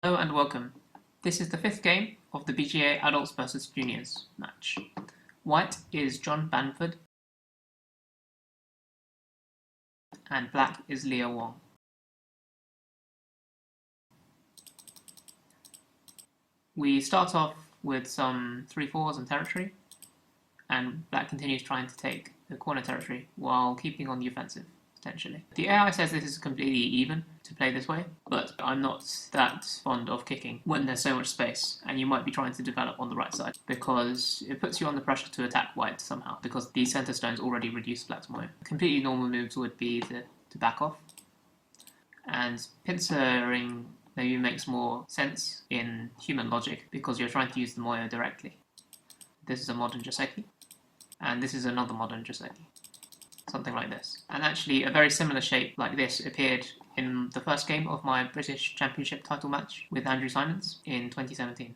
Hello and welcome. This is the fifth game of the BGA Adults vs Juniors match. White is John Banford and black is Leo Wong. We start off with some 3-4s and territory, and black continues trying to take the corner territory while keeping on the offensive, potentially. The AI says this is completely even to play this way, but I'm not that fond of kicking when there's so much space and you might be trying to develop on the right side, because it puts you on the pressure to attack white somehow, because the centre stones already reduce black's moyo. Completely normal moves would be to back off, and pincering maybe makes more sense in human logic because you're trying to use the moyo directly. This is a modern Joseki, and this is another modern Joseki. Something like this. And actually a very similar shape like this appeared in the first game of my British Championship title match with Andrew Simons in 2017.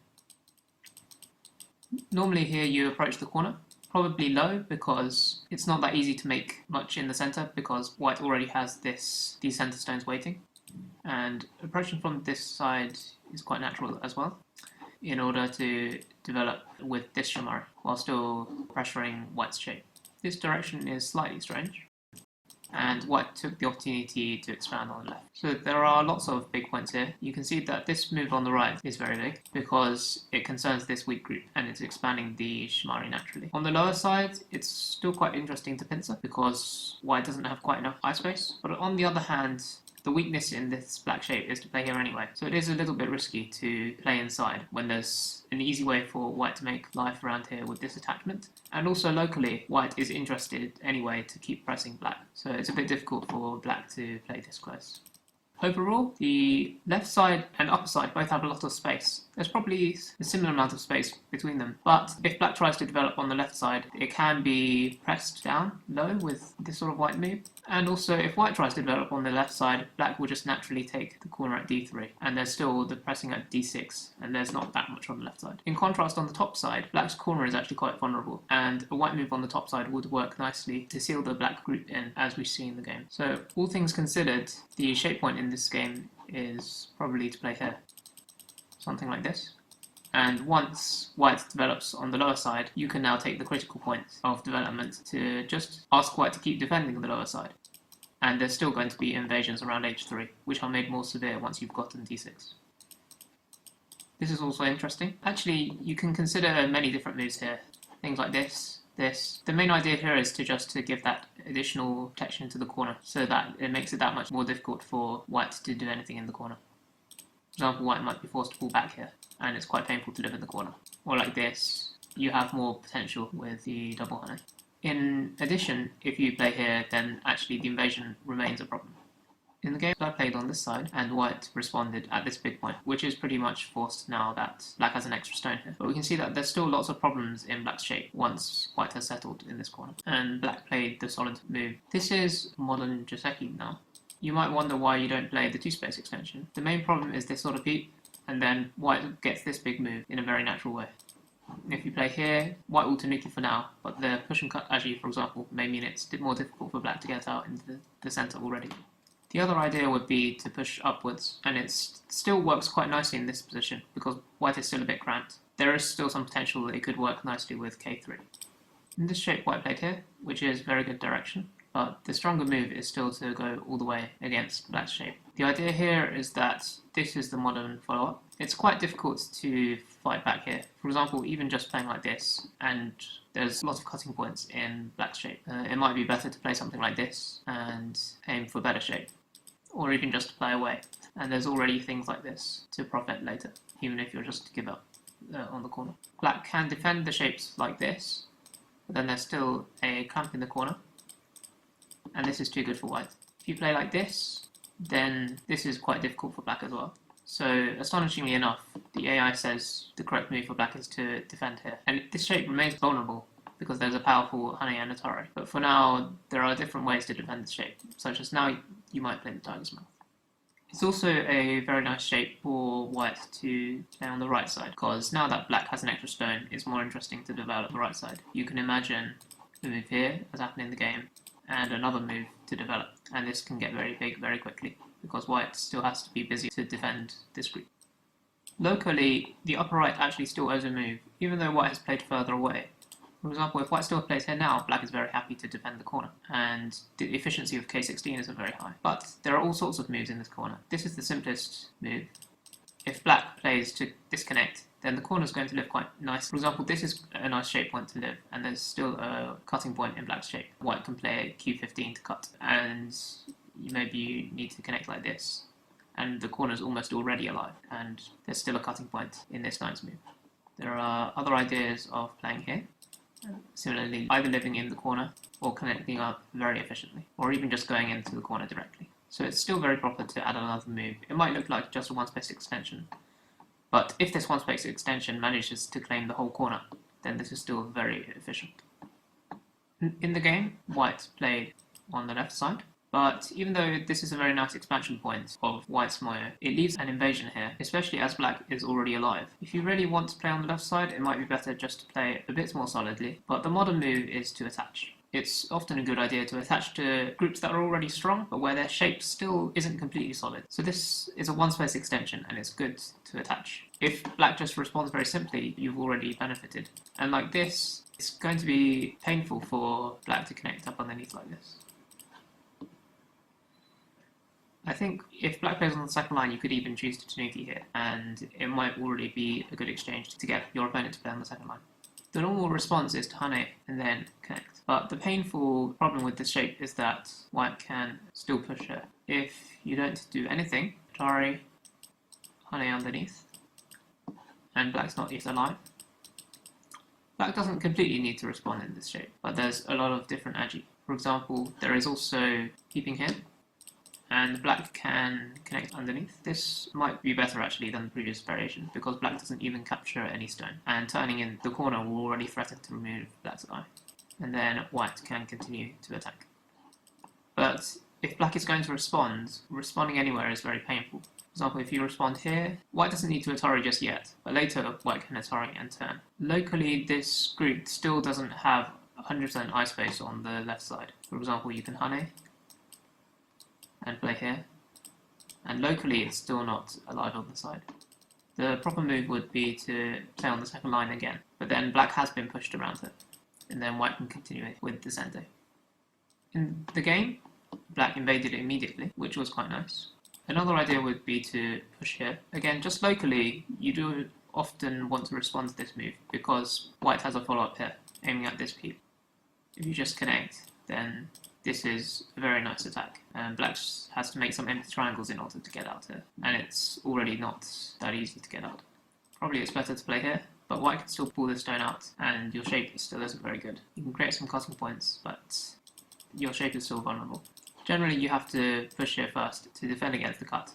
Normally here you approach the corner, probably low because it's not that easy to make much in the centre because white already has these centre stones waiting. And approaching from this side is quite natural as well, in order to develop with this Shamari while still pressuring white's shape. This direction is slightly strange, and white took the opportunity to expand on the left. So there are lots of big points here. You can see that this move on the right is very big because it concerns this weak group and it's expanding the Shamari naturally. On the lower side, it's still quite interesting to pincer because white doesn't have quite enough eye space, but on the other hand, the weakness in this black shape is to play here anyway, so it is a little bit risky to play inside when there's an easy way for white to make life around here with this attachment. And also locally, white is interested anyway to keep pressing black, so it's a bit difficult for black to play this close. Overall, the left side and upper side both have a lot of space. There's probably a similar amount of space between them, but if black tries to develop on the left side, it can be pressed down low with this sort of white move. And also, if white tries to develop on the left side, black will just naturally take the corner at d3, and there's still the pressing at d6, and there's not that much on the left side. In contrast, on the top side, black's corner is actually quite vulnerable, and a white move on the top side would work nicely to seal the black group in, as we see in the game. So, all things considered, the shape point in this game is probably to play here. Something like this. And once white develops on the lower side, you can now take the critical points of development to just ask white to keep defending the lower side. And there's still going to be invasions around h3, which are made more severe once you've gotten d6. This is also interesting. Actually, you can consider many different moves here. Things like this. The main idea here is to give that additional protection to the corner, so that it makes it that much more difficult for white to do anything in the corner. For example, white might be forced to pull back here, and it's quite painful to live in the corner. Or like this, you have more potential with the double honey. In addition, if you play here, then actually the invasion remains a problem. In the game, I played on this side, and white responded at this big point, which is pretty much forced now that black has an extra stone here. But we can see that there's still lots of problems in black's shape once white has settled in this corner, and black played the solid move. This is modern Joseki now. You might wonder why you don't play the 2-space extension. The main problem is this sort of peep, and then white gets this big move in a very natural way. If you play here, white will tanuki for now, but the push and cut agi, for example, may mean it's more difficult for black to get out into the centre already. The other idea would be to push upwards, and it still works quite nicely in this position, because white is still a bit cramped. There is still some potential that it could work nicely with k3. In this shape, white played here, which is very good direction, but the stronger move is still to go all the way against black's shape. The idea here is that this is the modern follow-up. It's quite difficult to fight back here. For example, even just playing like this, and there's lots of cutting points in black's shape. It might be better to play something like this and aim for better shape, or even just to play away. And there's already things like this to profit later, even if you're just to give up on the corner. Black can defend the shapes like this, but then there's still a clamp in the corner, and this is too good for white. If you play like this, then this is quite difficult for black as well. So, astonishingly enough, the AI says the correct move for black is to defend here. And this shape remains vulnerable because there's a powerful honey and a taro. But for now, there are different ways to defend the shape, such as now you might play the tiger's mouth. It's also a very nice shape for white to play on the right side, because now that black has an extra stone, it's more interesting to develop the right side. You can imagine the move here, as happened in the game, and another move to develop, and this can get very big very quickly because white still has to be busy to defend this group. Locally, the upper right actually still owes a move, even though white has played further away. For example, if white still plays here now, black is very happy to defend the corner, and the efficiency of k16 isn't very high. But there are all sorts of moves in this corner. This is the simplest move. If black plays to disconnect, then the corner is going to live quite nice. For example, this is a nice shape point to live, and there's still a cutting point in black's shape. White can play q15 to cut, and maybe you need to connect like this, and the corner is almost already alive, and there's still a cutting point in this knight's move. There are other ideas of playing here. Similarly, either living in the corner or connecting up very efficiently, or even just going into the corner directly. So it's still very proper to add another move. It might look like just a one-space extension, but if this one-space extension manages to claim the whole corner, then this is still very efficient. In the game, white played on the left side, but even though this is a very nice expansion point of white's moire, it leaves an invasion here, especially as black is already alive. If you really want to play on the left side, it might be better just to play a bit more solidly, but the modern move is to attach. It's often a good idea to attach to groups that are already strong, but where their shape still isn't completely solid. So this is a one-space extension, and it's good to attach. If black just responds very simply, you've already benefited. And like this, it's going to be painful for black to connect up underneath like this. I think if black plays on the second line, you could even choose to Tanuki here, and it might already be a good exchange to get your opponent to play on the second line. The normal response is to Hane and then connect, but the painful problem with this shape is that white can still push it. If you don't do anything, Atari, Hane underneath, and black's not yet alive. Black doesn't completely need to respond in this shape, but there's a lot of different agi. For example, there is also keeping here, and black can connect underneath. This might be better actually than the previous variation, because black doesn't even capture any stone, and turning in the corner will already threaten to remove black's eye. And then white can continue to attack. But if black is going to respond, responding anywhere is very painful. For example, if you respond here, white doesn't need to Atari just yet, but later white can Atari and turn. Locally, this group still doesn't have 100% eye space on the left side. For example, you can Hane and play here, and locally it's still not alive on the side. The proper move would be to play on the second line again, but then black has been pushed around it, and then white can continue with the center. In the game, black invaded immediately, which was quite nice. Another idea would be to push here. Again, just locally, you do often want to respond to this move, because white has a follow-up here, aiming at this peep. If you just connect, then this is a very nice attack, and black has to make some empty triangles in order to get out here, and it's already not that easy to get out. Probably it's better to play here, but white can still pull this stone out, and your shape still isn't very good. You can create some cutting points, but your shape is still vulnerable. Generally you have to push here first to defend against the cut,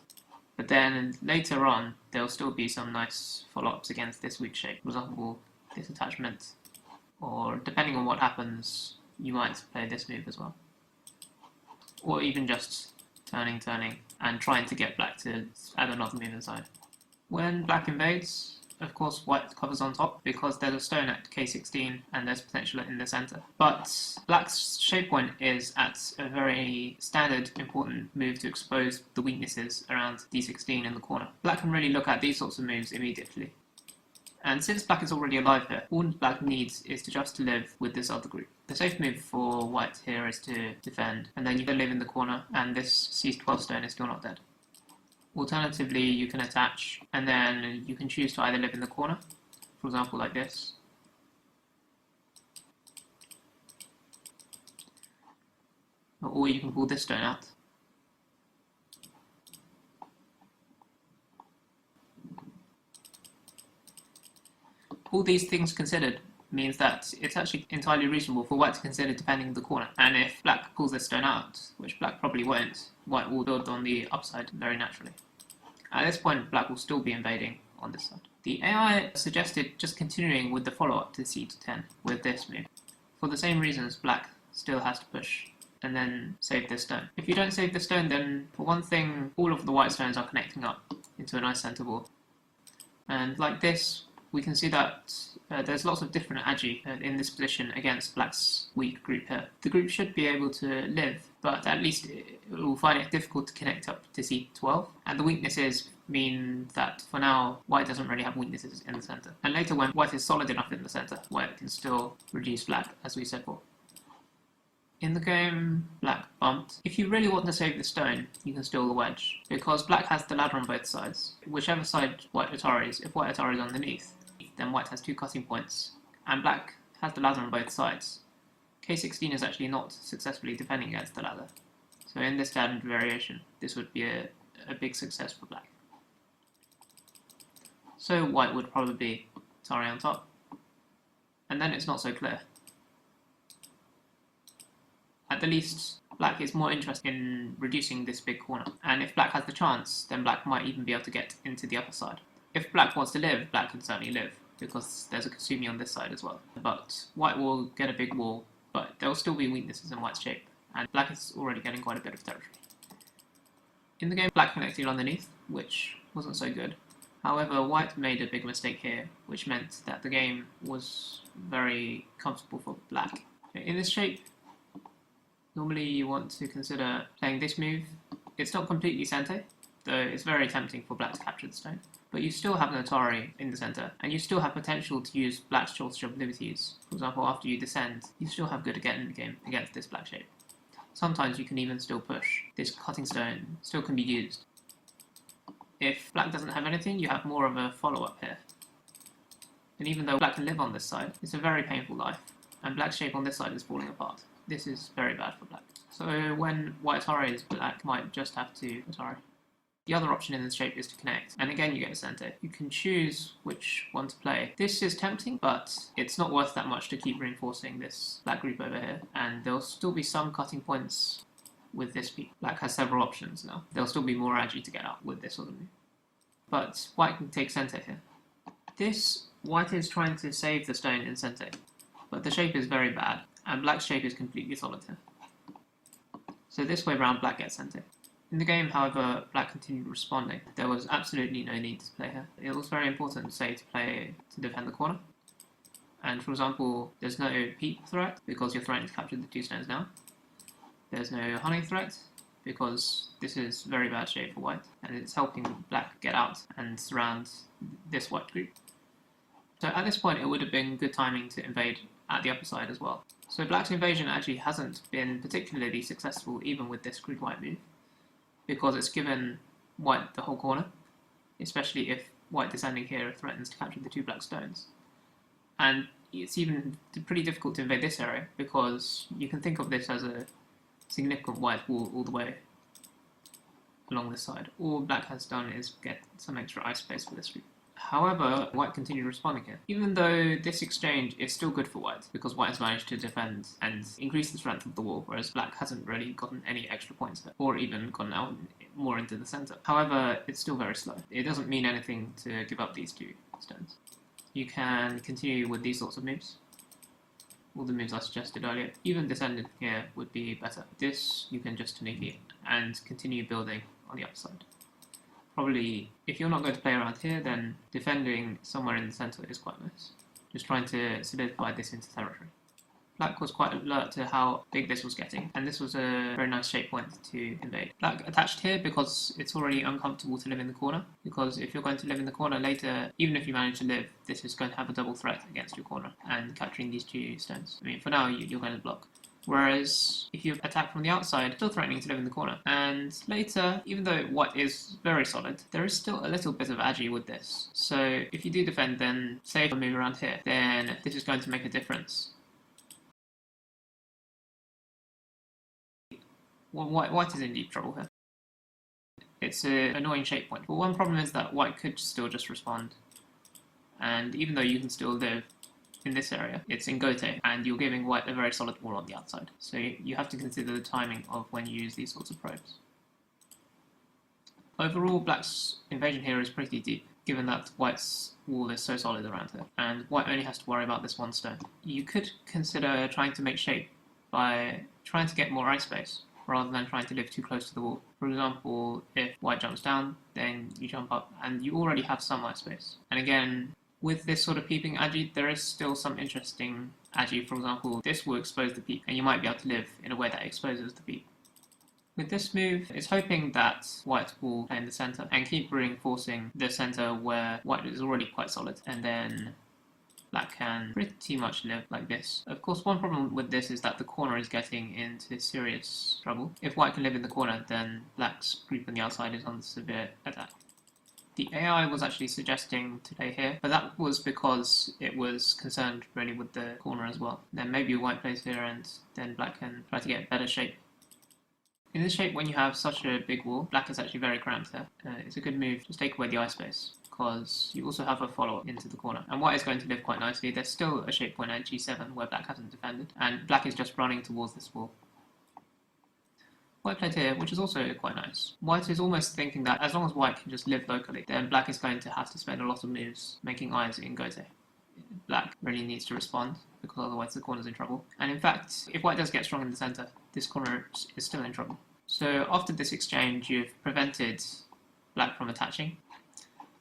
but then later on there'll still be some nice follow-ups against this weak shape. For example, this attachment, or depending on what happens, you might play this move as well. Or even just turning, and trying to get black to add another move inside. When black invades, of course white covers on top, because there's a stone at k16 and there's potential in the center. But black's shape point is at a very standard, important move to expose the weaknesses around d16 in the corner. Black can really look at these sorts of moves immediately. And since black is already alive here, all black needs is to just live with this other group. The safe move for white here is to defend, and then you can live in the corner, and this c12 stone is still not dead. Alternatively, you can attach, and then you can choose to either live in the corner, for example like this, or you can pull this stone out. All these things considered means that it's actually entirely reasonable for white to consider defending the corner, and if black pulls this stone out, which black probably won't, white will build on the upside very naturally. At this point, black will still be invading on this side. The AI suggested just continuing with the follow-up to c10 with this move. For the same reasons, black still has to push and then save this stone. If you don't save the stone, then for one thing, all of the white stones are connecting up into a nice center ball. And like this, we can see that there's lots of different agi in this position against black's weak group here. The group should be able to live, but at least it will find it difficult to connect up to c12. And the weakness is mean that for now, white doesn't really have weaknesses in the center. And later, when white is solid enough in the center, white can still reduce black, as we said before. In the game, black bumped. If you really want to save the stone, you can steal the wedge, because black has the ladder on both sides. Whichever side white Ataris, if white Atari is underneath, then white has 2 cutting points, and black has the ladder on both sides. K16 is actually not successfully defending against the ladder. So in this standard variation, this would be a big success for black. So white would probably be Atari on top, and then it's not so clear. At the least, black is more interested in reducing this big corner, and if black has the chance, then black might even be able to get into the upper side. If black wants to live, black can certainly live, because there's a Kasumi on this side as well. But white will get a big wall, but there will still be weaknesses in white's shape, and black is already getting quite a bit of territory. In the game, black connected underneath, which wasn't so good. However, white made a big mistake here, which meant that the game was very comfortable for black. In this shape, normally you want to consider playing this move. It's not completely center, though it's very tempting for black to capture the stone. But you still have an Atari in the center, and you still have potential to use black's shortage of liberties. For example, after you descend, you still have good again in the game against this black shape. Sometimes you can even still push. This cutting stone still can be used. If black doesn't have anything, you have more of a follow-up here. And even though black can live on this side, it's a very painful life, and black's shape on this side is falling apart. This is very bad for black. So when white Atari is, black might just have to Atari. The other option in this shape is to connect, and again you get a center. You can choose which one to play. This is tempting, but it's not worth that much to keep reinforcing this black group over here, and there'll still be some cutting points with this piece. Black has several options now. There'll still be more agi to get out with this sort of move. But white can take center here. This, white is trying to save the stone in center, but the shape is very bad, and black's shape is completely solid here. So this way round, black gets center. In the game, however, black continued responding. There was absolutely no need to play here. It was very important, say, to play to defend the corner. And for example, there's no peep threat, because you're threatening to capture the 2 stones now. There's no honey threat, because this is very bad shape for white, and it's helping black get out and surround this white group. So at this point, it would have been good timing to invade at the upper side as well. So black's invasion actually hasn't been particularly successful even with this grid white move, because it's given white the whole corner, especially if white descending here threatens to capture the 2 black stones. And it's even pretty difficult to invade this area, because you can think of this as a significant white wall all the way along this side. All black has done is get some extra ice space for this group. However, white continued responding here. Even though this exchange is still good for white, because white has managed to defend and increase the strength of the wall, whereas black hasn't really gotten any extra points there, or even gotten out more into the center. However, it's still very slow. It doesn't mean anything to give up these 2 stones. You can continue with these sorts of moves. All the moves I suggested earlier. Even descending here would be better. This you can just negate and continue building on the upper side. Probably, if you're not going to play around here, then defending somewhere in the center is quite nice. Just trying to solidify this into territory. Black was quite alert to how big this was getting, and this was a very nice shape point to invade. Black attached here because it's already uncomfortable to live in the corner, because if you're going to live in the corner later, even if you manage to live, this is going to have a double threat against your corner, and capturing these 2 stones. I mean, for now, you're going to block. Whereas if you attack from the outside, still threatening to live in the corner. And later, even though white is very solid, there is still a little bit of agi with this. So if you do defend, then say if I move around here, then this is going to make a difference. Well, white is in deep trouble here. It's an annoying shape point. But one problem is that white could still just respond. And even though you can still live in this area, it's in Gote, and you're giving white a very solid wall on the outside. So you have to consider the timing of when you use these sorts of probes. Overall, black's invasion here is pretty deep, given that white's wall is so solid around here, and white only has to worry about this 1 stone. You could consider trying to make shape by trying to get more ice space, rather than trying to live too close to the wall. For example, if white jumps down, then you jump up, and you already have some ice space. And again, with this sort of peeping agi, there is still some interesting agi. For example, this will expose the peep, and you might be able to live in a way that exposes the peep. With this move, it's hoping that white will play in the center and keep reinforcing the center where white is already quite solid, and then black can pretty much live like this. Of course, one problem with this is that the corner is getting into serious trouble. If white can live in the corner, then black's group on the outside is under severe attack. The AI was actually suggesting to play here, but that was because it was concerned really with the corner as well. Then maybe white plays here and then black can try to get better shape. In this shape, when you have such a big wall, black is actually very cramped here. It's a good move to take away the eye space, because you also have a follow-up into the corner. And white is going to live quite nicely. There's still a shape point at g7 where black hasn't defended, and black is just running towards this wall. White played here, which is also quite nice. White is almost thinking that as long as white can just live locally, then black is going to have to spend a lot of moves making eyes in Gote. Black really needs to respond, because otherwise the corner's in trouble. And in fact, if white does get strong in the center, this corner is still in trouble. So after this exchange, you've prevented black from attaching.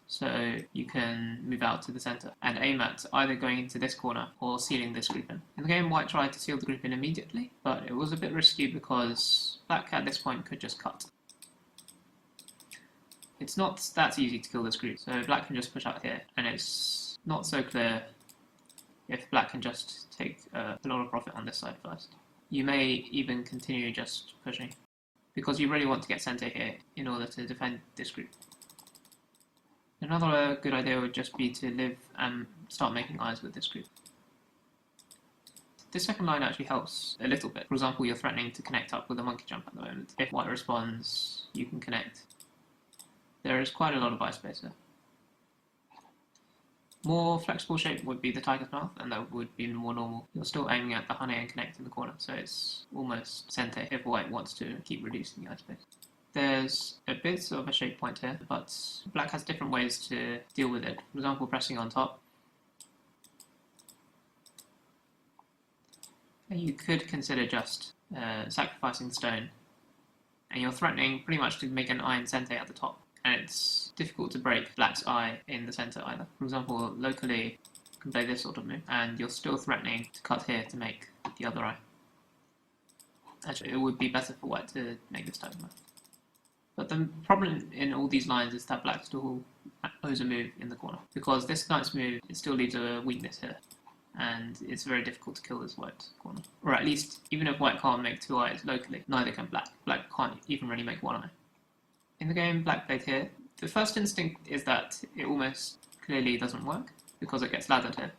So you can move out to the center and aim at either going into this corner or sealing this group in. In the game, white tried to seal the group in immediately, but it was a bit risky because black at this point could just cut. It's not that easy to kill this group, so black can just push out here, and it's not so clear if black can just take a lot of profit on this side first. You may even continue just pushing, because you really want to get center here in order to defend this group. Another good idea would just be to live and start making eyes with this group. This second line actually helps a little bit. For example, you're threatening to connect up with a monkey jump at the moment. If white responds, you can connect. There is quite a lot of eye space here. More flexible shape would be the tiger's mouth, and that would be more normal. You're still aiming at the honey and connect in the corner, so it's almost center if white wants to keep reducing the eye space. There's a bit of a shape point here, but black has different ways to deal with it. For example, pressing on top. And you could consider just sacrificing the stone, and you're threatening pretty much to make an eye in center at the top. And it's difficult to break black's eye in the center either. For example, locally, you can play this sort of move, and you're still threatening to cut here to make the other eye. Actually, it would be better for white to make this type of move. But the problem in all these lines is that black still owes a move in the corner, because this knight's move, it still leaves a weakness here, and it's very difficult to kill this white corner. Or at least, even if white can't make two eyes locally, neither can black. Black can't even really make one eye. In the game, black played here. The first instinct is that it almost clearly doesn't work, because it gets laddered here.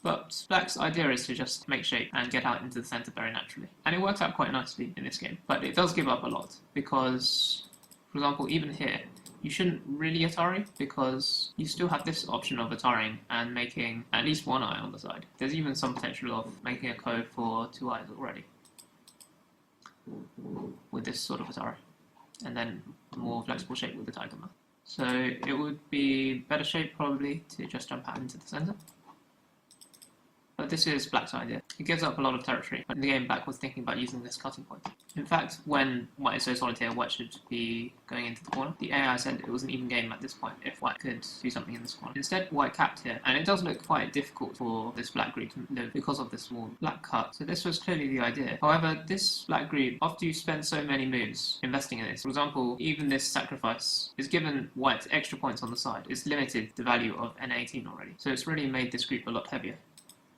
But black's idea is to just make shape and get out into the center very naturally. And it works out quite nicely in this game, but it does give up a lot, because, for example, even here, you shouldn't really Atari, because you still have this option of Ataring and making at least one eye on the side. There's even some potential of making a code for two eyes already with this sort of Atari, and then more flexible shape with the tiger mouth. So it would be better shape probably to just jump out into the center. But this is black's idea. It gives up a lot of territory, but in the game black was thinking about using this cutting point. In fact, when white is so solid here, white should be going into the corner. The AI said it was an even game at this point if white could do something in this corner. Instead, white capped here, and it does look quite difficult for this black group to live because of this wall. Black cut, so this was clearly the idea. However, this black group, after you spend so many moves investing in this, for example, even this sacrifice is given white extra points on the side. It's limited the value of N18 already, so it's really made this group a lot heavier,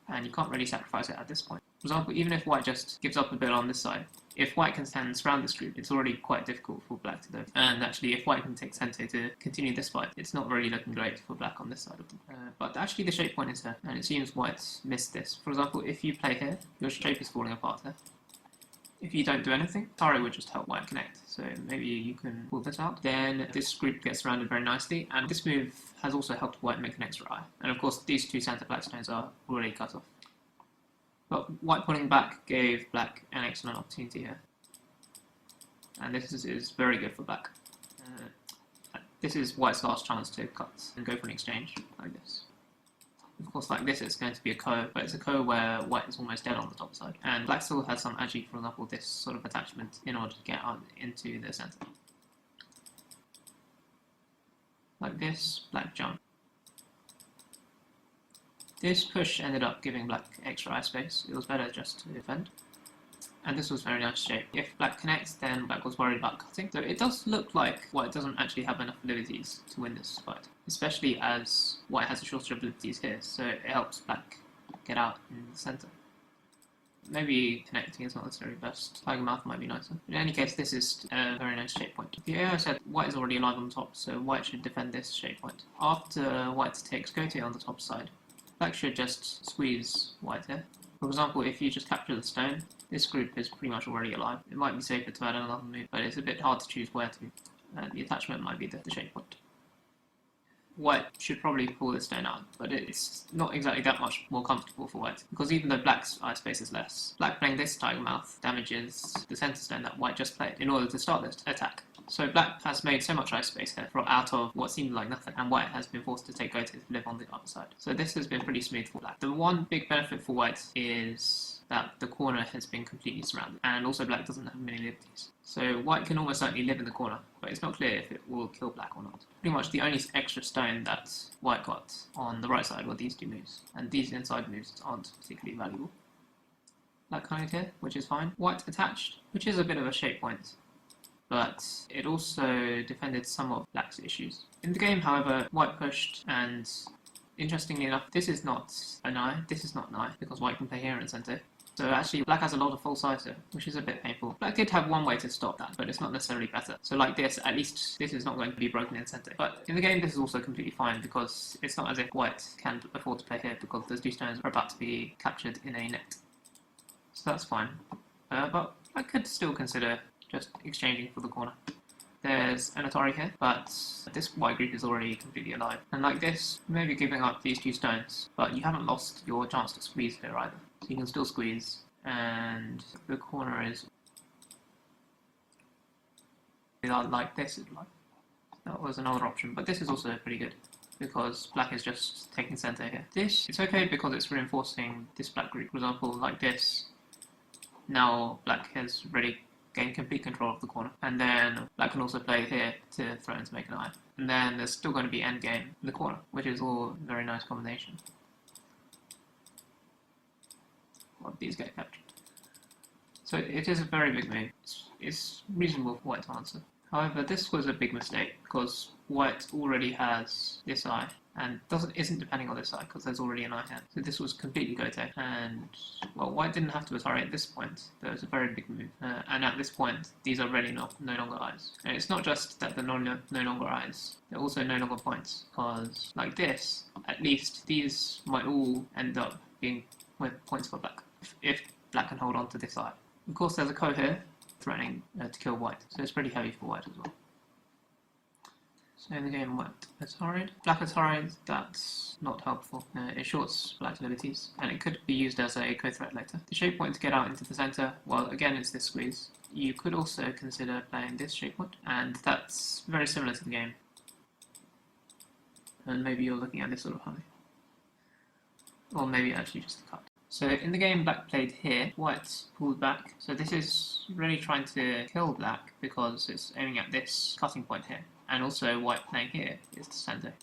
and you can't really sacrifice it at this point. For example, even if white just gives up a bit on this side, if white can stand surround this group, it's already quite difficult for black to do. And actually, if white can take center to continue this fight, it's not really looking great for black on this side of them. But actually the shape point is here, and it seems white's missed this. For example, if you play here, your shape is falling apart here. If you don't do anything, Tari would just help white connect, so maybe you can pull this out. Then this group gets surrounded very nicely, and this move has also helped white make an extra eye. And of course, these two center black stones are already cut off. But white pulling back gave black an excellent opportunity here. And this is very good for black. This is white's last chance to cut and go for an exchange, like this. Of course, like this, it's going to be a ko, but it's a ko where white is almost dead on the top side. And black still has some agi, for example, this sort of attachment in order to get out into the center. Like this, black jump. This push ended up giving black extra eye space. It was better just to defend. and this was very nice shape. If black connects, then black was worried about cutting. So it does look like white doesn't actually have enough abilities to win this fight, especially as white has a shortage of abilities here, so it helps black get out in the center. Maybe connecting is not necessarily best. Tiger Mouth might be nicer. In any case, this is a very nice shape point. The AI said white is already alive on top, so white should defend this shape point. After white takes Gote on the top side, black should just squeeze white here. For example, if you just capture the stone, this group is pretty much already alive. It might be safer to add another move, but it's a bit hard to choose where to. The attachment might be the shape point. White should probably pull this stone out, but it's not exactly that much more comfortable for white, because even though black's ice space is less, black playing this Tiger Mouth damages the center stone that white just played in order to start this attack. So black has made so much ice space here out of what seemed like nothing, and white has been forced to take Gote to live on the other side. So this has been pretty smooth for black. The one big benefit for white is that the corner has been completely surrounded, and also black doesn't have many liberties. So white can almost certainly live in the corner, but it's not clear if it will kill black or not. Pretty much the only extra stone that white got on the right side were these two moves, and these inside moves aren't particularly valuable. Black connected here, which is fine. White attached, which is a bit of a shape point, but it also defended some of black's issues. In the game, however, white pushed, and interestingly enough, this is not an eye, this is not an eye, because white can play here in center. So actually, black has a lot of false eyes here, which is a bit painful. Black did have one way to stop that, but it's not necessarily better. So like this, at least this is not going to be broken in center. But in the game, this is also completely fine, because it's not as if white can afford to play here, because those two stones are about to be captured in a net. So that's fine. But I could still consider just exchanging for the corner. There's an Atari here, but this white group is already completely alive. And like this, maybe giving up these two stones, but you haven't lost your chance to squeeze here either. So you can still squeeze, and the corner is like this. That was another option, but this is also pretty good, because black is just taking center here. This, it's okay because it's reinforcing this black group. For example, like this, now black has already gain complete control of the corner, and then black can also play here to throw in to make an eye, and then there's still going to be endgame in the corner, which is all a very nice combination. Well, these get captured. So it is a very big move. It's reasonable for white to answer. However, this was a big mistake, because white already has this eye, and isn't depending on this eye, because there's already an eye here. So this was completely Gote, and well, white didn't have to Atari at this point. That was a very big move, and at this point, these are really no longer eyes. And it's not just that they're no longer eyes, they're also no longer points, because like this, at least these might all end up being with points for black, if black can hold on to this eye. Of course, there's a Ko here, threatening to kill white, so it's pretty heavy for white as well. So in the game, white Atari'd. Black Atari'd, that's not helpful. It shorts black's abilities, and it could be used as a co-threat later. The shape point to get out into the center, well, again, it's this squeeze. You could also consider playing this shape point, and that's very similar to the game. And maybe you're looking at this sort of high. Or maybe actually just a cut. So in the game, black played here, white pulled back. So this is really trying to kill black, because it's aiming at this cutting point here. And also white playing here is the center.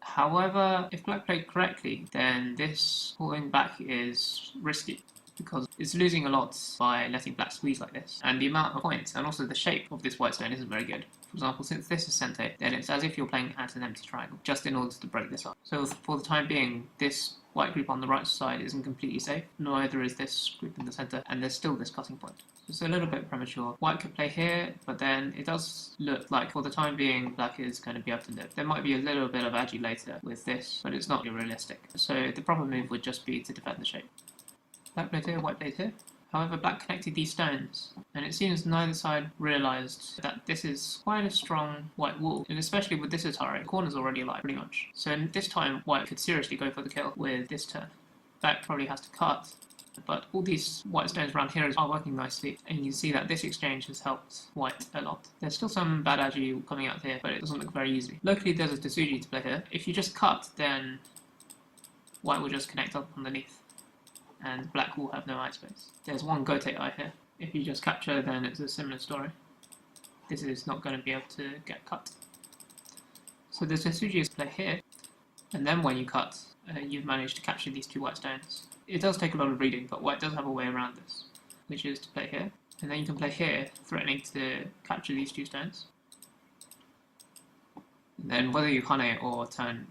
However, if black played correctly, then this pulling back is risky, because it's losing a lot by letting black squeeze like this. And the amount of points, and also the shape of this white stone isn't very good. For example, since this is center, then it's as if you're playing at an empty triangle, just in order to break this up. So for the time being, this white group on the right side isn't completely safe, neither is this group in the center, and there's still this cutting point. It's a little bit premature. White could play here, but then it does look like for the time being black is going to be able to live. There might be a little bit of agi later with this, but it's not realistic. So the proper move would just be to defend the shape. Black played here, white played here. However, black connected these stones, and it seems neither side realised that this is quite a strong white wall, and especially with this Atari, the corner's already alive pretty much. So this time white could seriously go for the kill with this turn. Black probably has to cut, but all these white stones around here are working nicely, and you can see that this exchange has helped white a lot. There's still some bad agi coming out here, but it doesn't look very easy. Locally there's a Tsuji to play here. If you just cut, then white will just connect up underneath, and black will have no eye space. There's one Gote eye here. If you just capture, then it's a similar story. This is not going to be able to get cut. So the Tsuji is play here, and then when you cut, you've managed to capture these two white stones. It does take a lot of reading, but white does have a way around this. which is to play here. And then you can play here, threatening to capture these 2 stones. And then whether you Hane or turn,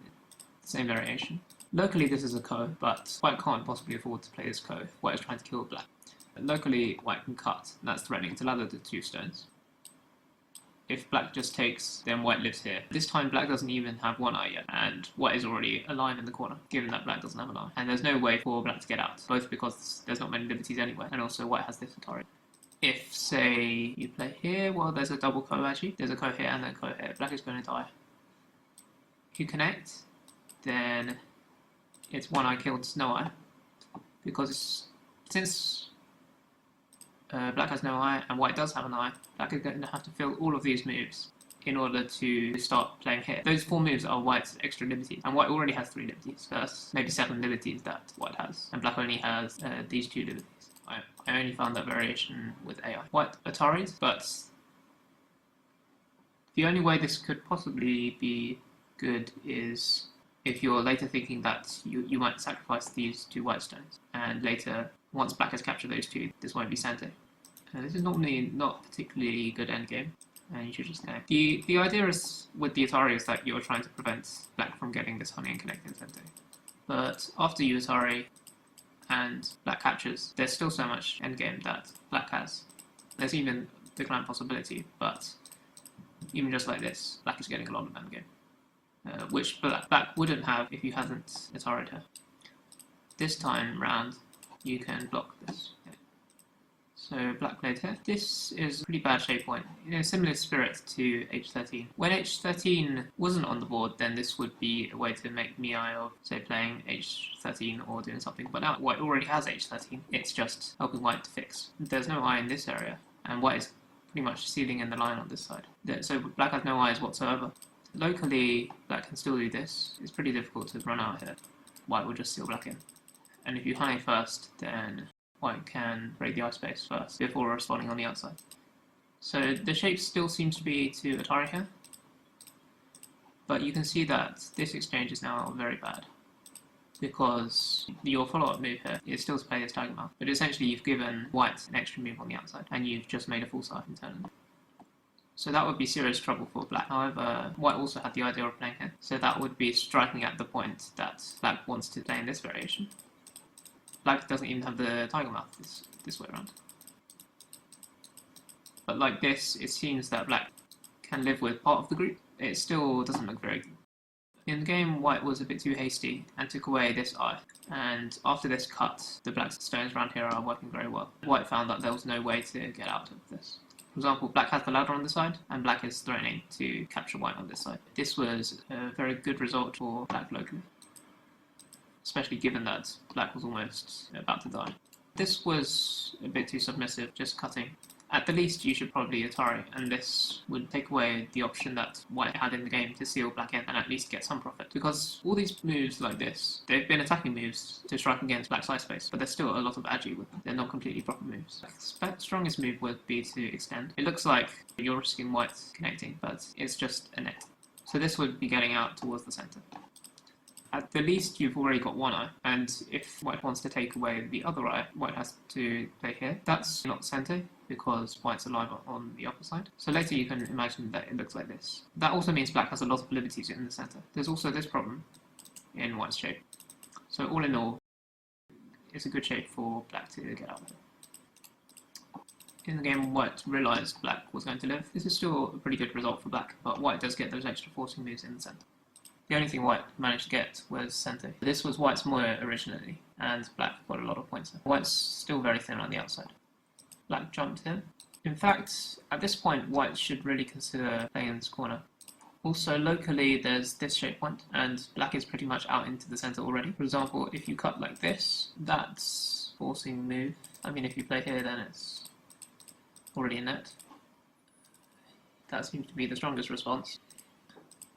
the same variation. Locally this is a ko, but white can't possibly afford to play this ko if white is trying to kill black. Locally white can cut, and that's threatening to ladder the 2 stones. If black just takes, then white lives here. This time black doesn't even have 1 eye yet, and white is already alive in the corner, given that black doesn't have an eye. And there's no way for black to get out, both because there's not many liberties anywhere, and also white has this Atari. If, say, you play here, well, there's a double ko actually. There's a ko here and then a ko here. Black is going to die. If you connect, then it's 1 eye killed, no eye. Because since black has no eye and white does have an eye, black is going to have to fill all of these moves in order to start playing here. Those 4 moves are white's extra liberties, and white already has 3 liberties. First, maybe 7 liberties that white has, and black only has these 2 liberties. I only found that variation with AI. White Ataris, but the only way this could possibly be good is if you're later thinking that you might sacrifice these 2 white stones, and later, once black has captured those 2, this won't be Sante. This is normally not particularly good endgame, and you should just know. The idea is with the Atari is that you're trying to prevent black from getting this honey and connecting Sante. But after you Atari and black captures, there's still so much endgame that black has. There's even the clan possibility, but even just like this, black is getting a lot of endgame, which black wouldn't have if you hadn't Atari'd her. This time round, you can block this. So black played here. This is a pretty bad shape point, in a similar spirit to h13. When h13 wasn't on the board, then this would be a way to make Miai of, say, playing h13 or doing something, but now white already has h13, it's just helping white to fix. There's no eye in this area, and white is pretty much sealing in the line on this side. So black has no eyes whatsoever. Locally, black can still do this. It's pretty difficult to run out here. White will just seal black in. And if you honey first, then white can break the eye space first before responding on the outside. So the shape still seems to be to Atari here, but you can see that this exchange is now very bad because your follow-up move here is still to play this tiger mouth, but essentially you've given white an extra move on the outside and you've just made a full side internally. So that would be serious trouble for black. However, white also had the idea of playing here, so that would be striking at the point that black wants to play in this variation. Black doesn't even have the tiger mouth this way around. But like this, it seems that black can live with part of the group. It still doesn't look very good. In the game, white was a bit too hasty and took away this eye. And after this cut, the black stones around here are working very well. White found that there was no way to get out of this. For example, black has the ladder on this side, and black is threatening to capture white on this side. This was a very good result for black locally, especially given that black was almost about to die. This was a bit too submissive, just cutting. At the least, you should probably Atari, and this would take away the option that white had in the game to seal black in and at least get some profit. Because all these moves like this, they've been attacking moves to strike against black's eye space, but there's still a lot of agi with them. They're not completely proper moves. The strongest move would be to extend. It looks like you're risking white connecting, but it's just a net. So this would be getting out towards the center. At the least, you've already got one eye, and if white wants to take away the other eye, white has to play here. That's not center, because white's alive on the upper side. So later you can imagine that it looks like this. That also means black has a lot of liberties in the center. There's also this problem in white's shape. So all in all, it's a good shape for black to get out of it. In the game, white realised black was going to live. This is still a pretty good result for black, but white does get those extra forcing moves in the center. The only thing white managed to get was center. This was white's moire originally, and black got a lot of points there. White's still very thin on the outside. Black jumped in. In fact, at this point, white should really consider playing in this corner. Also, locally, there's this shape point, and black is pretty much out into the center already. For example, if you cut like this, that's forcing move. I mean, if you play here, then it's already a net. That seems to be the strongest response.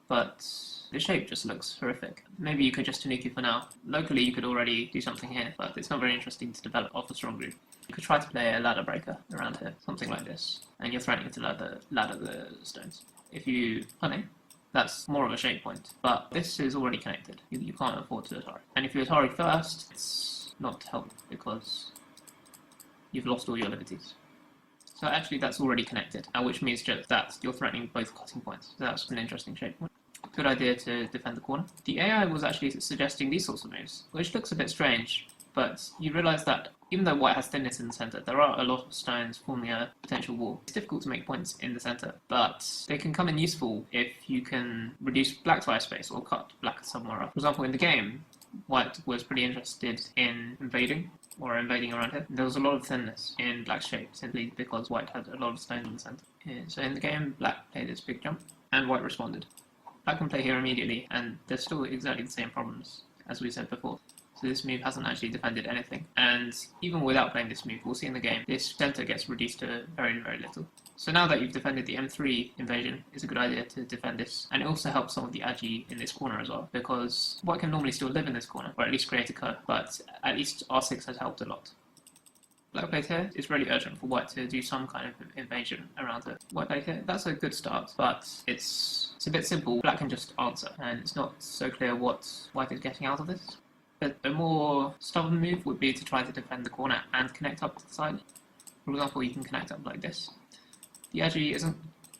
But the shape just looks horrific. Maybe you could just Tanuki for now. Locally, you could already do something here, but it's not very interesting to develop off a strong group. You could try to play a ladder breaker around here, something like this, and you're threatening to ladder the stones. If you honey, that's more of a shape point, but this is already connected. You can't afford to Atari. And if you Atari first, it's not helpful because you've lost all your liberties. So actually that's already connected, which means just that you're threatening both cutting points. So that's an interesting shape. Good idea to defend the corner. The AI was actually suggesting these sorts of moves, which looks a bit strange, but you realise that even though white has thinness in the centre, there are a lot of stones forming a potential wall. It's difficult to make points in the centre, but they can come in useful if you can reduce black's fire space or cut black somewhere up. For example, in the game, white was pretty interested in invading around here. There was a lot of thinness in black's shape, simply because white had a lot of stones in the centre. So in the game, black played this big jump, and white responded. Black can play here immediately, and there's still exactly the same problems as we said before. So this move hasn't actually defended anything, and even without playing this move, we'll see in the game, this centre gets reduced to very, very little. So now that you've defended the M3 invasion, it's a good idea to defend this, and it also helps some of the agi in this corner as well, because white can normally still live in this corner, or at least create a curve, but at least R6 has helped a lot. Black played here, it's really urgent for white to do some kind of invasion around it. White played here, that's a good start, but it's a bit simple. Black can just answer, and it's not so clear what white is getting out of this. But a more stubborn move would be to try to defend the corner and connect up to the side. For example, you can connect up like this. The agi isn't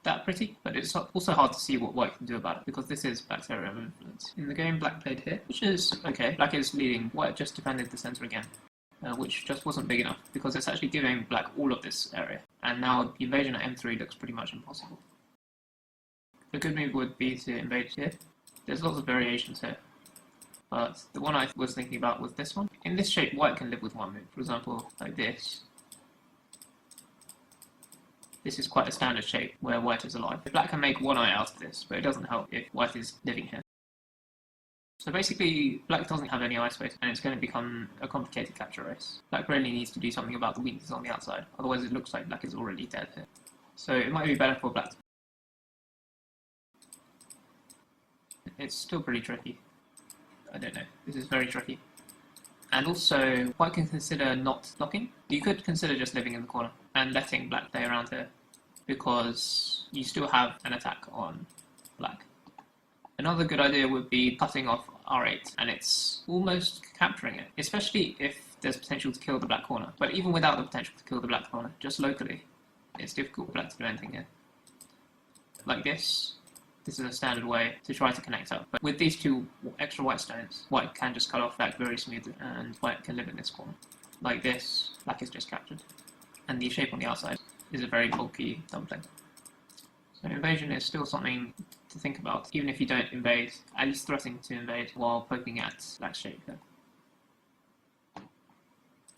that pretty, but it's also hard to see what white can do about it, because this is black's area of influence. In the game, black played here, which is okay. Black is leading, white just defended the centre again. Which just wasn't big enough, because it's actually giving black all of this area, and now the invasion at M3 looks pretty much impossible. A good move would be to invade here. There's lots of variations here, but the one I was thinking about was this one. In this shape, white can live with one move, for example, like this. This is quite a standard shape where white is alive. Black can make one eye out of this, but it doesn't help if white is living here. So basically, black doesn't have any eye space, and it's going to become a complicated capture race. Black really needs to do something about the weakness on the outside, otherwise it looks like black is already dead here. So it might be better for black to... It's still pretty tricky. I don't know, this is very tricky. And also, white can consider not blocking. You could consider just living in the corner and letting black play around here, because you still have an attack on black. Another good idea would be cutting off R8, and it's almost capturing it, especially if there's potential to kill the black corner. But even without the potential to kill the black corner, just locally, it's difficult for black to do anything here. Like this is a standard way to try to connect up. But with these two extra white stones, white can just cut off black very smoothly, and white can live in this corner. Like this, black is just captured. And the shape on the outside is a very bulky dumpling. So invasion is still something to think about, even if you don't invade, at least threatening to invade while poking at black's shape here.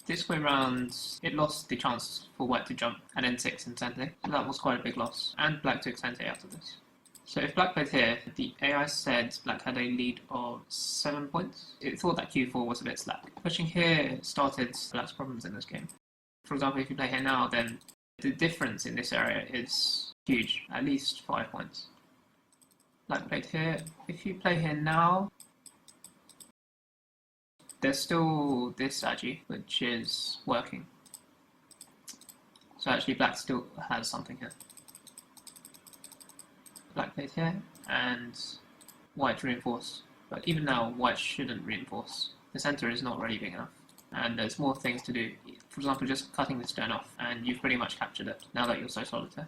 This way round, it lost the chance for white to jump at N6 in Sente, so that was quite a big loss, and black took Sente out of this. So if black played here, the AI said black had a lead of 7 points. It thought that Q4 was a bit slack. Pushing here started black's problems in this game. For example, if you play here now, then the difference in this area is huge, at least 5 points. Black played here. If you play here now, there's still this agi, which is working. So actually black still has something here. Black played here, and white reinforced. But even now, white shouldn't reinforce. The centre is not really big enough, and there's more things to do. For example, just cutting this stone off, and you've pretty much captured it, now that you're so solitaire.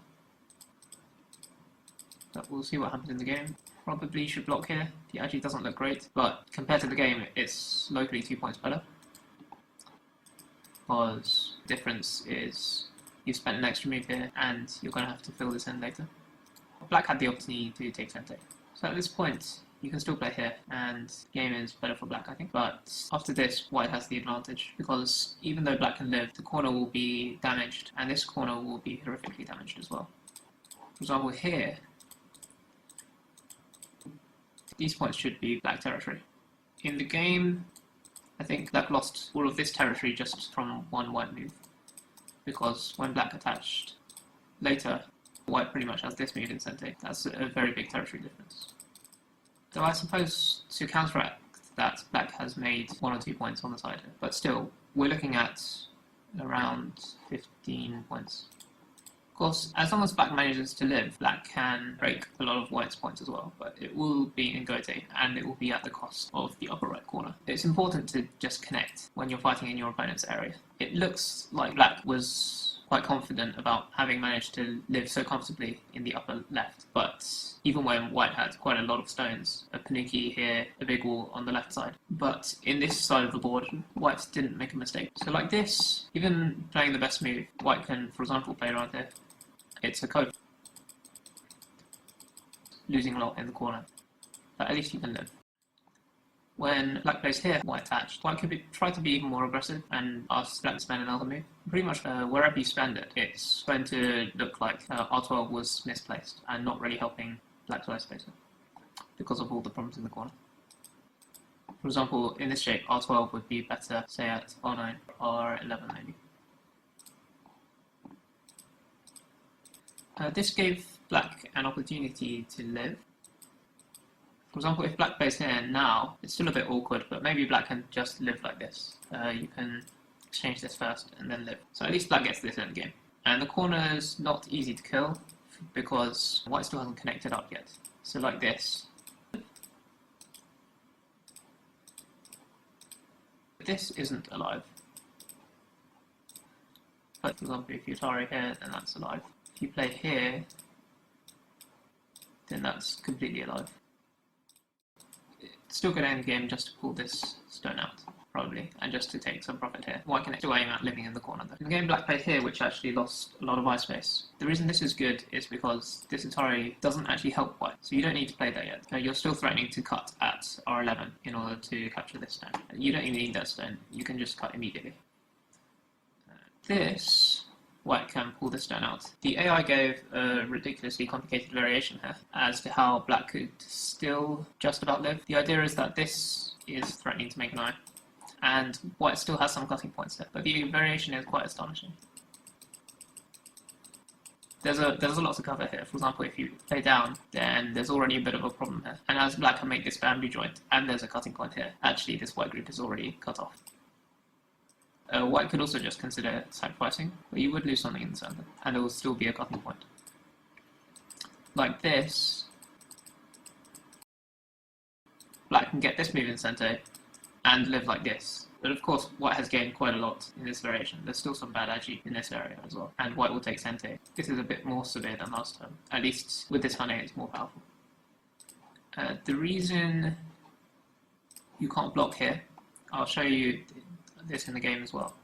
But we'll see what happens in the game. Probably should block here. The agi doesn't look great, but compared to the game, it's locally 2 points better. Because the difference is you've spent an extra move here, and you're going to have to fill this in later. Black had the opportunity to take Sente. So at this point, you can still play here, and the game is better for black, I think. But after this, white has the advantage, because even though black can live, the corner will be damaged, and this corner will be horrifically damaged as well. For example, here, these points should be black territory. In the game, I think black lost all of this territory just from one white move, because when black attached later, white pretty much has this move in Sente. That's a very big territory difference. So I suppose to counteract that, black has made 1 or 2 points on the side here, but still, we're looking at around 15 points. Of course, as long as black manages to live, black can break a lot of white's points as well, but it will be in Gote, and it will be at the cost of the upper right corner. It's important to just connect when you're fighting in your opponent's area. It looks like black was quite confident about having managed to live so comfortably in the upper left, but even when white had quite a lot of stones, a Panuki here, a big wall on the left side. But in this side of the board, white didn't make a mistake. So like this, even playing the best move, white can, for example, play around here. It's a code. Losing a lot in the corner, but at least you can live. When black plays here, white attached, white could try to be even more aggressive and ask black to spend another move. Pretty much wherever you spend it, it's going to look like R12 was misplaced and not really helping black to isolate it because of all the problems in the corner. For example, in this shape, R12 would be better, say at R9, R11 maybe. This gave black an opportunity to live. For example, if black plays here now, it's still a bit awkward, but maybe black can just live like this. You can exchange this first and then live. So at least black gets this end game. And the corner is not easy to kill because white still hasn't connected up yet. So like this. This isn't alive. But for example, if you Atari here, then that's alive. If you play here, then that's completely alive. Still good end game just to pull this stone out, probably, and just to take some profit here. White can still aim at living in the corner though. In the game black played here, which actually lost a lot of eye space. The reason this is good is because this Atari doesn't actually help white, so you don't need to play that yet. You're still threatening to cut at R11 in order to capture this stone. You don't even need that stone, you can just cut immediately. This, white can pull this stone out. The AI gave a ridiculously complicated variation here as to how black could still just about live. The idea is that this is threatening to make an eye, and white still has some cutting points there, but the variation is quite astonishing. There's a lot to cover here. For example, if you play down, then there's already a bit of a problem here. And as black can make this bamboo joint, and there's a cutting point here, actually this white group is already cut off. White could also just consider sacrificing, but you would lose something in the center, and there will still be a cutting point. Like this, black can get this move in the center and live like this. But of course, white has gained quite a lot in this variation. There's still some bad agi in this area as well, and white will take center. This is a bit more severe than last time. At least with this Hane, it's more powerful. The reason you can't block here, I'll show you this in the game as well,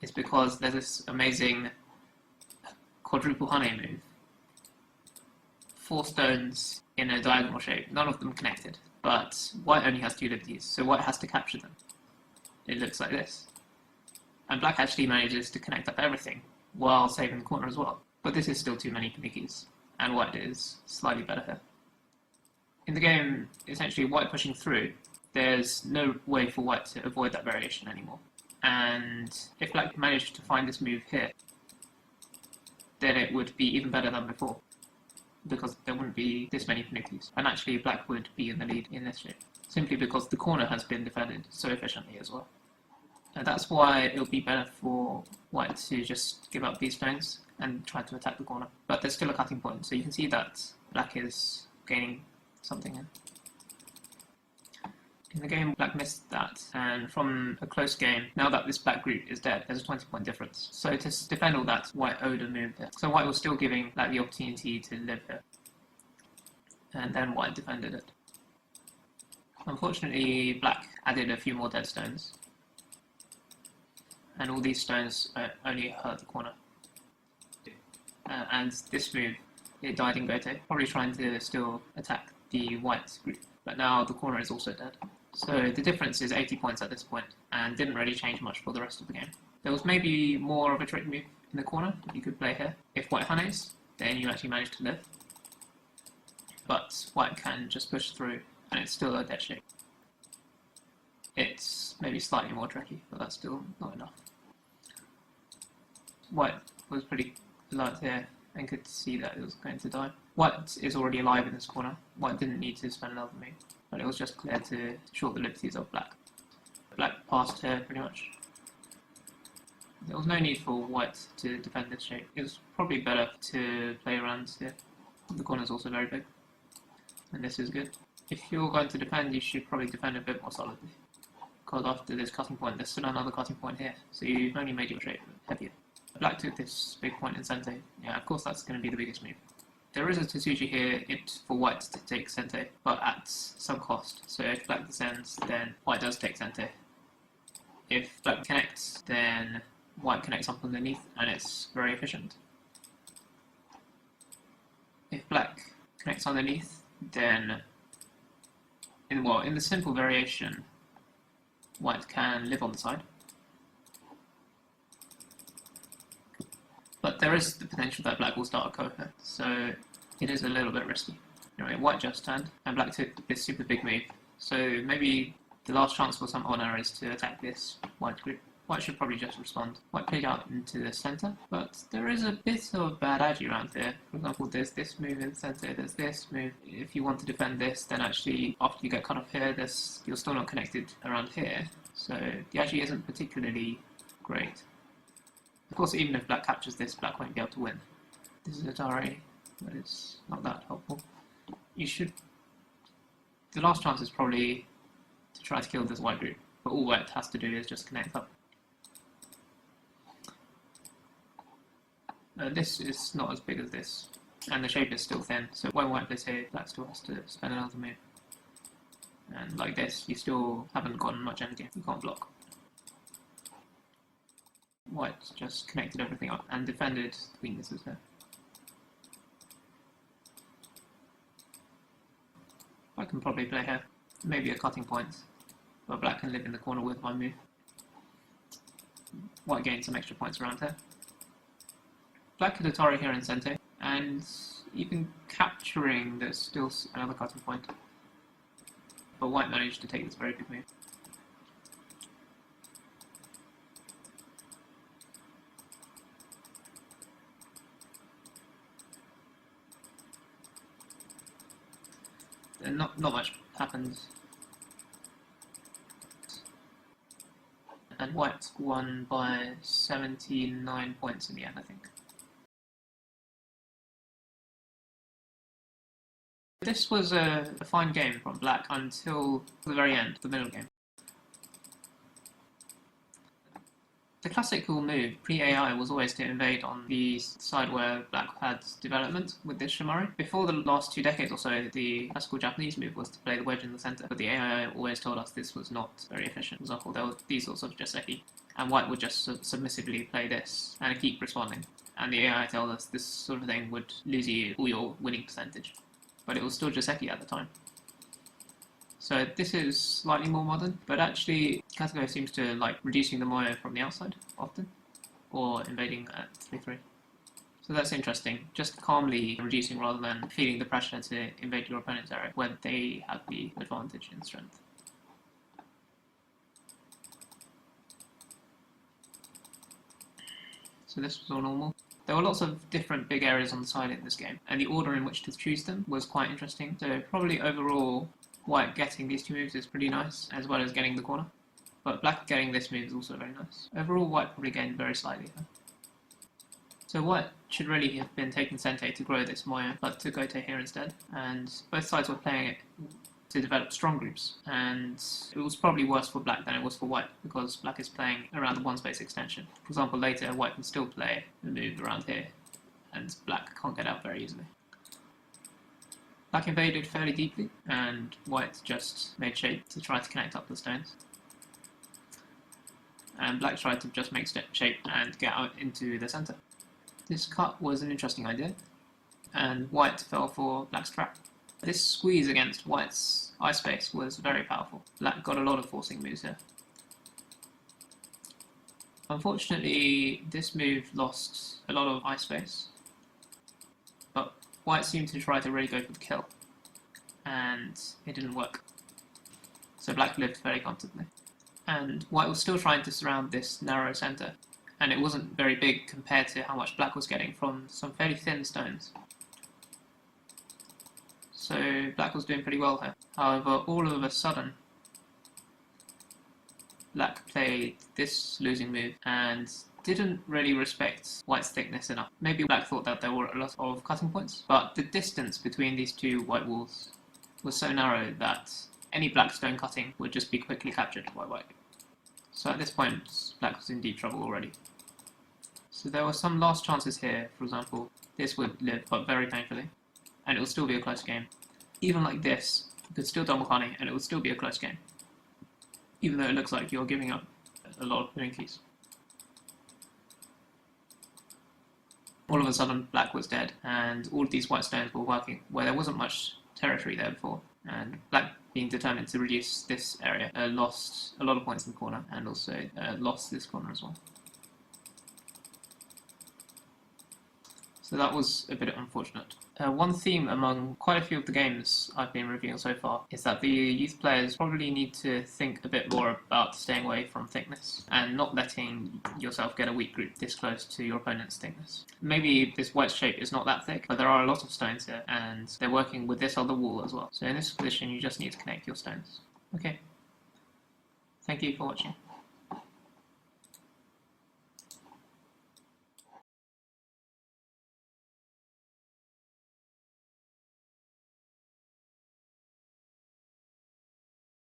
is because there's this amazing quadruple Hane move. 4 stones in a diagonal shape, none of them connected, but white only has 2 liberties, so white has to capture them. It looks like this. And black actually manages to connect up everything while saving the corner as well. But this is still too many Panikis, and white is slightly better here. In the game, essentially white pushing through, there's no way for white to avoid that variation anymore. And if black managed to find this move here, then it would be even better than before, because there wouldn't be this many Panukis. And actually black would be in the lead in this shape, simply because the corner has been defended so efficiently as well. And that's why it'll be better for white to just give up these stones and try to attack the corner. But there's still a cutting point, so you can see that black is gaining something here. In the game, black missed that, and from a close game, now that this black group is dead, there's a 20-point difference. So to defend all that, white owed a move there. So white was still giving black the opportunity to live here. And then white defended it. Unfortunately, black added a few more dead stones. And all these stones only hurt the corner. And this move, it died in Gote, probably trying to still attack the white group. But now the corner is also dead. So the difference is 80 points at this point, and didn't really change much for the rest of the game. There was maybe more of a trick move in the corner that you could play here. If white Hanes, then you actually manage to live. But white can just push through, and it's still a dead shape. It's maybe slightly more tricky, but that's still not enough. White was pretty alert here and could see that it was going to die. White is already alive in this corner. White didn't need to spend another move, but it was just clear to short the liberties of black. Black passed here pretty much. There was no need for white to defend this shape. It was probably better to play around here. The corner is also very big, and this is good. If you're going to defend, you should probably defend a bit more solidly, because after this cutting point, there's still another cutting point here, so you've only made your shape heavier. Black took this big point in center. Yeah, of course that's going to be the biggest move. There is a Tetsuji here for white to take center, but at some cost. So if black descends, then white does take center. If black connects, then white connects up underneath, and it's very efficient. If black connects underneath, then in the simple variation, white can live on the side. But there is the potential that black will start a coher, so it is a little bit risky. Anyway, white just turned, and black took this super big move. So maybe the last chance for some honor is to attack this white group. White should probably just respond. White played out into the center, but there is a bit of bad agi around here. For example, there's this move in the center, there's this move. If you want to defend this, then actually after you get cut off here, you're still not connected around here. So the agi isn't particularly great. Of course, even if black captures this, black won't be able to win. This is Atari, but it's not that helpful. The last chance is probably to try to kill this white group, but all white has to do is just connect up. This is not as big as this, and the shape is still thin, so when white plays here, black still has to spend another move. And like this, you still haven't gotten much endgame, you can't block. White just connected everything up and defended the weaknesses there. I can probably play here, maybe a cutting point, but black can live in the corner with my move. White gains some extra points around here. Black could Atari here in center, and even capturing, there's still another cutting point. But white managed to take this very big move. And not much happens. And white won by 79 points in the end, I think. This was a fine game from black until the very end, the middle game. The classical move pre-AI was always to invade on the side where black had development with this Shimari. Before the last 2 decades or so, the classical Japanese move was to play the wedge in the center, but the AI always told us this was not very efficient. For example, there were these sorts of Joseki, and white would just submissively play this and keep responding. And the AI tells us this sort of thing would lose you all your winning percentage. But it was still Joseki at the time. So this is slightly more modern, but actually Katago seems to like reducing the moyo from the outside often, or invading at 3-3. So that's interesting, just calmly reducing rather than feeling the pressure to invade your opponent's area where they have the advantage in strength. So this was all normal. There were lots of different big areas on the side in this game, and the order in which to choose them was quite interesting. So probably overall, white getting these 2 moves is pretty nice, as well as getting the corner. But black getting this move is also very nice. Overall, white probably gained very slightly. So white should really have been taking Sente to grow this moyo, but took Gote here instead. And both sides were playing it to develop strong groups, and it was probably worse for black than it was for white, because black is playing around the 1-space extension. For example, later white can still play the move around here, and black can't get out very easily. Black invaded fairly deeply, and white just made shape to try to connect up the stones. And black tried to just make shape and get out into the center. This cut was an interesting idea, and white fell for black's trap. This squeeze against white's eye space was very powerful. Black got a lot of forcing moves here. Unfortunately, this move lost a lot of eye space, but white seemed to try to really go for the kill, and it didn't work. So black lived very comfortably. And white was still trying to surround this narrow center, and it wasn't very big compared to how much black was getting from some fairly thin stones. So black was doing pretty well here. However, all of a sudden, black played this losing move, and didn't really respect white's thickness enough. Maybe black thought that there were a lot of cutting points, but the distance between these two white walls was so narrow that any black stone cutting would just be quickly captured by white. So at this point, black was in deep trouble already. So there were some last chances here. For example, this would live, but very painfully, and it will still be a close game. Even like this, you could still double honey, and it would still be a close game, even though it looks like you're giving up a lot of pudding keys. All of a sudden, black was dead, and all of these white stones were working where there wasn't much territory there before, and black, being determined to reduce this area, lost a lot of points in the corner, and also lost this corner as well. So that was a bit unfortunate. One theme among quite a few of the games I've been reviewing so far is that the youth players probably need to think a bit more about staying away from thickness and not letting yourself get a weak group this close to your opponent's thickness. Maybe this white shape is not that thick, but there are a lot of stones here and they're working with this other wall as well. So in this position you just need to connect your stones. Okay. Thank you for watching.